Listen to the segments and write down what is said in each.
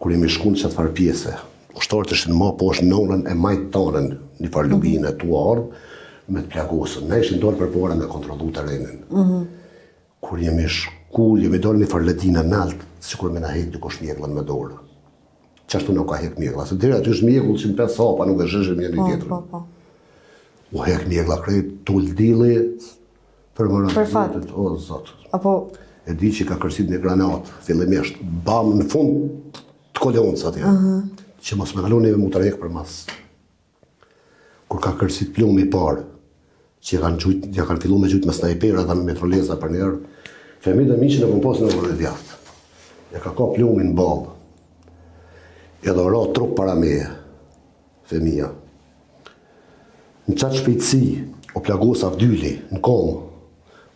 kur jemi shku në çfarë pjese, ushtarët ishin më poshtë nonën e majtë tonën, një farë lubinë e tu ardhë, me të plagosën. Ne ishin dorë përpara me kontrollu terrenin. Kur jemi shku, jemi dorë një farë ledinë naltë, sikur me na hek dikush mjegllën me dorë. Qashtu nuk ka hek mjeglla, se deri aty është mjegull që në 5 hapa, nuk e zhëshim njëri tjetrin. U hek mjeglla krejt, tull dilli, për fat. O, zot. Apo e di që ka kërcit një granat, fillimisht, bam në fund të kolonës atje, që mos me kalu neve mu të rejkë për mas. Kur ka kërcit plumi parë, që ja kanë fillu me gjujt me snajpera dhe me metroleza për njerë, femi dhe miqin e kom posë në vërë djatë. Ja ka plumin në balë, edhe ora trup para meje, femija. Në qatë shpejtësi, o plagosa vdyli, në komë,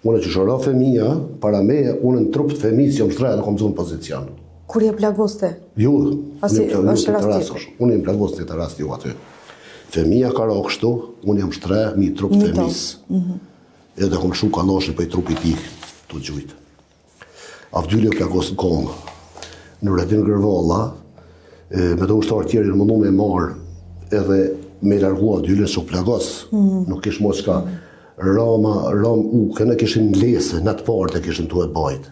unë që shora femija, para meje, unë në trup të femis jam shtrejë dhe kom zonë pozicion. Kur je plagoste? Jo, është rast unë jem plagoste të rast jo aty. Femija ka ra kështu, unë jam shtrejë mi trup të femis. Edhe kom shu kaloshin për i trupi ti të gjujtë. A vdyli o plagos në komë. Në redin Gërvalla, me do ushtarë tjeri në mundu me marë edhe me largua dyllin së plagos, nuk ish mos ka këne kishin lese, në të partë e kishin të e bajtë.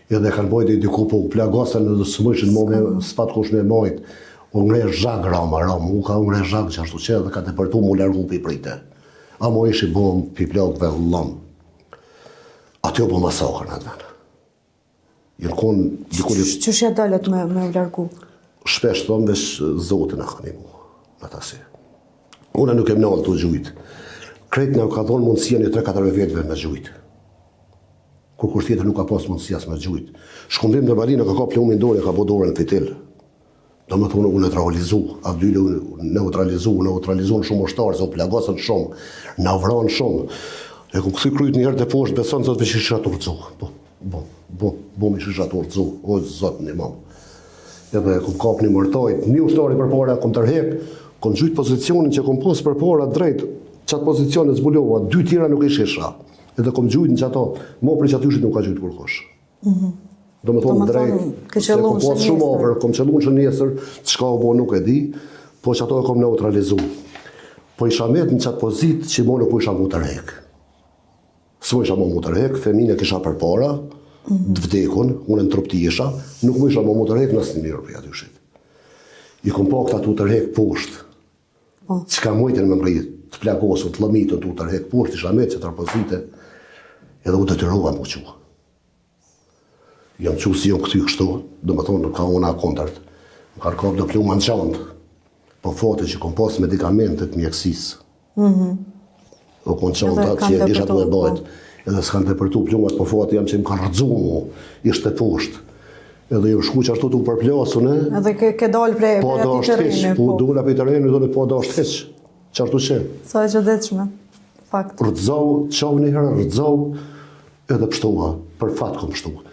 Edhe kanë bajtë i diku po plagosën edhe së mëshin s'pat kush me majtë, u ngre zhag u ka ngre zhag që ashtu që edhe ka të përtu mu largu për i prite. A mo ishi bom për i plagëve lëm. Aty o po masakër në atë venë. Që shja dalet me u largu? Shpesh thonë vesh zotin e kanë i mu, në tasi. Una nuk e mënallë të gjujtë. Kretë në ka thonë mundësia një 3-4 vetëve me gjujtë. Kur kush tjetër nuk ka pas mundësia me gjujtë. Shkumbim në Balinë ka plumin dorë, ka po dorën fitil. Do më thonë u neutralizu, a dyli u neutralizu në shumë ushtarë, se u plagosën shumë, në avranë shumë. E ku këthy kryt njërë të poshtë, beson zot vesh isha të urcu. Bom ish isha të urcu, o zot një mamë. Edhe ku kap një mërtojt, një ushtari për para kom tërhek, kom gjujtë pozicionin që kom posë për para drejt, qatë pozicionet zbulova, 2 tjera nuk ish isha. Edhe kom gjujtë në që ato, mo për që atyshit nuk ka gjujtë kërkosh. Do me thonë drejt, se kom posë shumë ofër, kom qëllun që njësër, të shka o bo nuk e di, po që ato e kom neutralizu. Po isha met në qatë pozit që mo nuk isha mu tërhek. Së isha mu tërhek, femine kisha për para, të vdekun, unë në trup të isha, nuk më isha mu tërhek nësë një mirë për atyshit. I kom po këta të tërhek poshtë, që ka mujtën me mrejt, të plagosën, të lëmitën të tërhek poshtë, isha met që të rëpozite, edhe u detyrova mu qua. Jam që si jam këty kështu, do më thonë ka unë a kontart, më ka rëkop do pluma në qandë, po fote që kom pas medikamentet mjekësisë. O konë qandë që e isha të e bajtë, edhe s'kanë të përtu plumat, po fote jam që më ka rëdzu mu, ishte poshtë. Edhe ju shku që ashtu të u përplasune. Edhe ke dalë prej ati të rinjë. Po dula për të rinjë, dhe po da është heq, që ashtu që. Sa e që detshme, fakt. Rëdzau, qau një herë, rëdzau, edhe pështua, për fatë kom pështua.